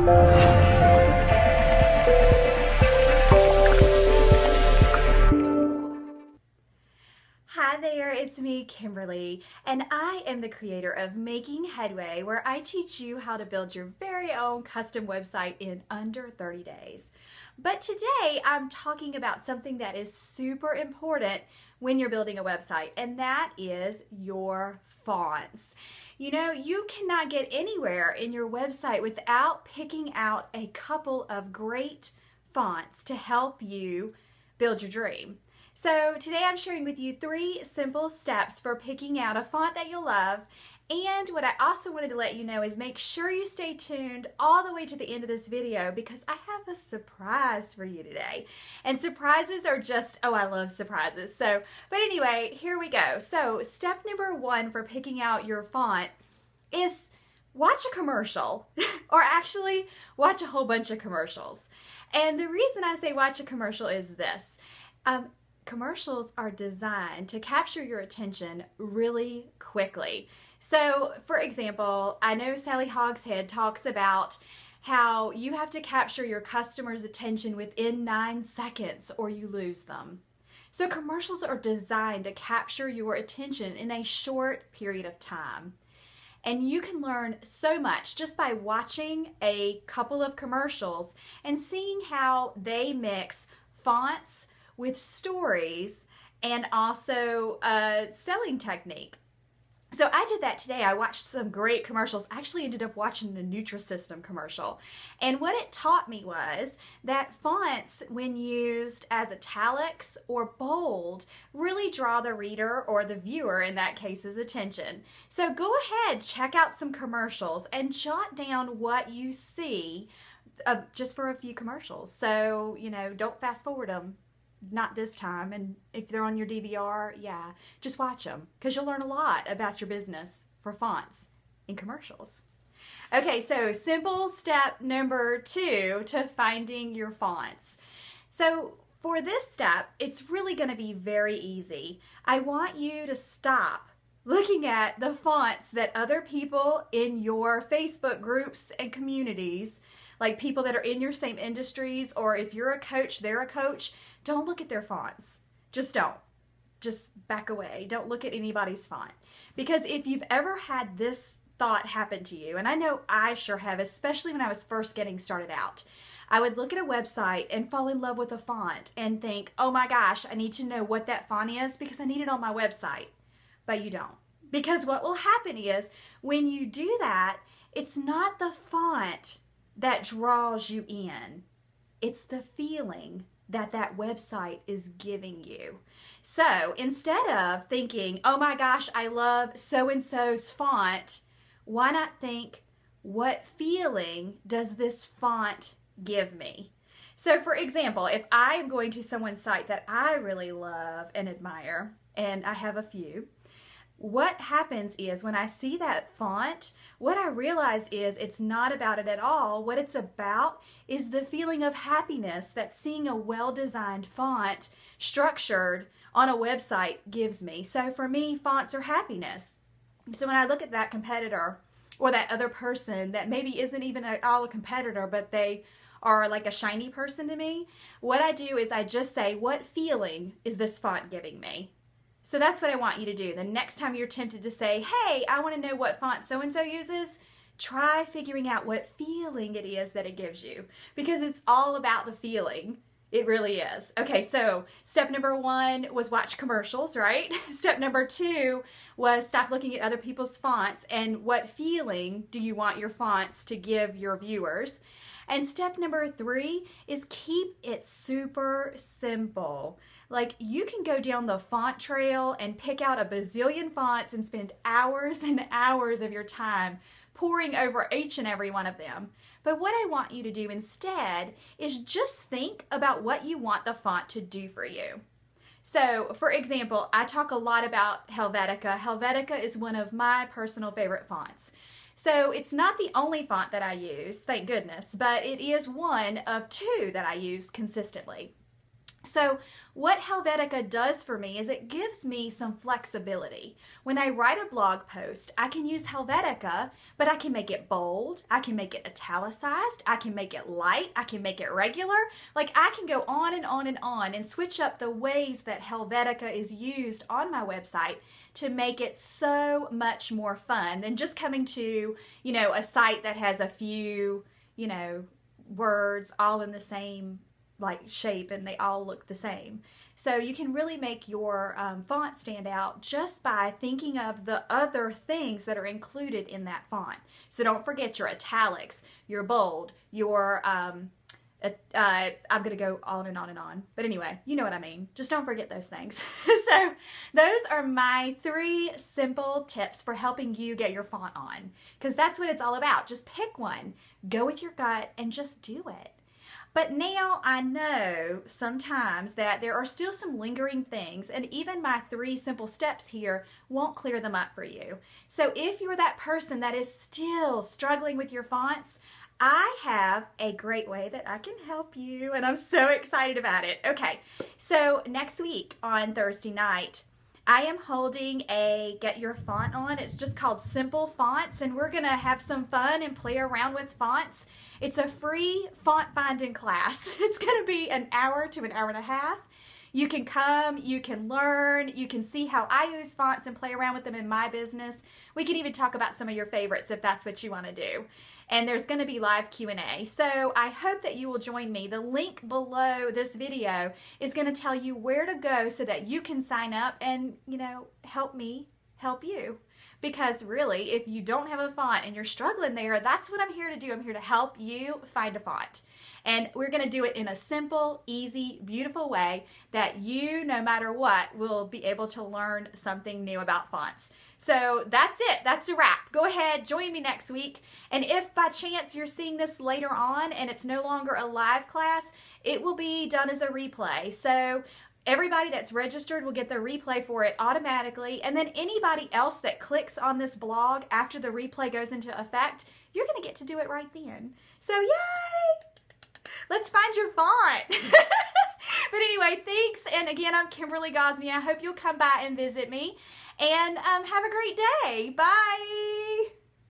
Hi there, it's me, Kimberly, and I am the creator of Making Headway, where I teach you how to build your very own custom website in under 30 days. But today I'm talking about something that is super important when you're building a website, and that is your fonts. You know, you cannot get anywhere in your website without picking out a couple of great fonts to help you build your dream. So today I'm sharing with you 3 simple steps for picking out a font that you'll love. And what I also wanted to let you know is make sure you stay tuned all the way to the end of this video, because I have a surprise for you today. And surprises are just, oh, I love surprises. So, but anyway, here we go. So step number 1 for picking out your font is watch a commercial, or actually watch a whole bunch of commercials. And the reason I say watch a commercial is this. Commercials are designed to capture your attention really quickly. So, for example, I know Sally Hogshead talks about how you have to capture your customer's attention within 9 seconds or you lose them. So commercials are designed to capture your attention in a short period of time. And you can learn so much just by watching a couple of commercials and seeing how they mix fonts with stories and also a selling technique. So I did that today. I watched some great commercials. I actually ended up watching the Nutrisystem commercial. And what it taught me was that fonts, when used as italics or bold, really draw the reader, or the viewer in that case's attention. So go ahead, check out some commercials and jot down what you see just for a few commercials. So, you know, don't fast forward them. Not this time, and if they're on your DVR, yeah, just watch them, because you'll learn a lot about your business for fonts in commercials. Okay, so simple step number 2 to finding your fonts. So for this step, it's really going to be very easy. I want you to stop looking at the fonts that other people in your Facebook groups and communities, like people that are in your same industries, or if you're a coach, they're a coach, don't look at their fonts. Just don't. Just back away. Don't look at anybody's font. Because if you've ever had this thought happen to you, and I know I sure have, especially when I was first getting started out, I would look at a website and fall in love with a font and think, oh my gosh, I need to know what that font is because I need it on my website. But you don't. Because what will happen is when you do that, it's not the font that draws you in. It's the feeling that that website is giving you. So instead of thinking, oh my gosh, I love so-and-so's font, why not think, what feeling does this font give me? So for example, if I am going to someone's site that I really love and admire, and I have a few, what happens is when I see that font, what I realize is it's not about it at all. What it's about is the feeling of happiness that seeing a well-designed font structured on a website gives me. So for me, fonts are happiness. So when I look at that competitor or that other person that maybe isn't even at all a competitor, but they are like a shiny person to me, what I do is I just say, what feeling is this font giving me? So that's what I want you to do. The next time you're tempted to say, hey, I want to know what font so-and-so uses, try figuring out what feeling it is that it gives you. Because it's all about the feeling. It really is. Okay, so step number 1 was watch commercials, right? Step number 2 was stop looking at other people's fonts and what feeling do you want your fonts to give your viewers. And step number 3 is keep it super simple. Like, you can go down the font trail and pick out a bazillion fonts and spend hours and hours of your time poring over each and every one of them. But what I want you to do instead is just think about what you want the font to do for you. So, for example, I talk a lot about Helvetica. Helvetica is one of my personal favorite fonts. So it's not the only font that I use, thank goodness, but it is one of 2 that I use consistently. So what Helvetica does for me is it gives me some flexibility. When I write a blog post, I can use Helvetica, but I can make it bold, I can make it italicized, I can make it light, I can make it regular. Like I can go on and on and on and switch up the ways that Helvetica is used on my website to make it so much more fun than just coming to, a site that has a few, words all in the same shape and they all look the same. So you can really make your font stand out just by thinking of the other things that are included in that font. So don't forget your italics, your bold, your I'm going to go on and on and on. But anyway, you know what I mean. Just don't forget those things. So those are my 3 simple tips for helping you get your font on. Because that's what it's all about. Just pick one, go with your gut, and just do it. But now I know sometimes that there are still some lingering things, and even my 3 simple steps here won't clear them up for you. So if you're that person that is still struggling with your fonts, I have a great way that I can help you, and I'm so excited about it. Okay, so next week on Thursday night, I am holding a Get Your Font On. It's just called Simple Fonts, and we're going to have some fun and play around with fonts. It's a free font finding class. It's going to be an hour to an hour and a half. You can come, you can learn, you can see how I use fonts and play around with them in my business. We can even talk about some of your favorites if that's what you want to do. And there's going to be live Q&A. So I hope that you will join me. The link below this video is going to tell you where to go so that you can sign up and, help me help you. Because really, if you don't have a font and you're struggling there, that's what I'm here to do. I'm here to help you find a font. And we're going to do it in a simple, easy, beautiful way that you, no matter what, will be able to learn something new about fonts. So that's it. That's a wrap. Go ahead, join me next week. And if by chance you're seeing this later on and it's no longer a live class, it will be done as a replay. So everybody that's registered will get the replay for it automatically, and then anybody else that clicks on this blog after the replay goes into effect, you're going to get to do it right then. So yay! Let's find your font. But anyway, thanks, and again, I'm Kimberly Gosney. I hope you'll come by and visit me, and have a great day. Bye!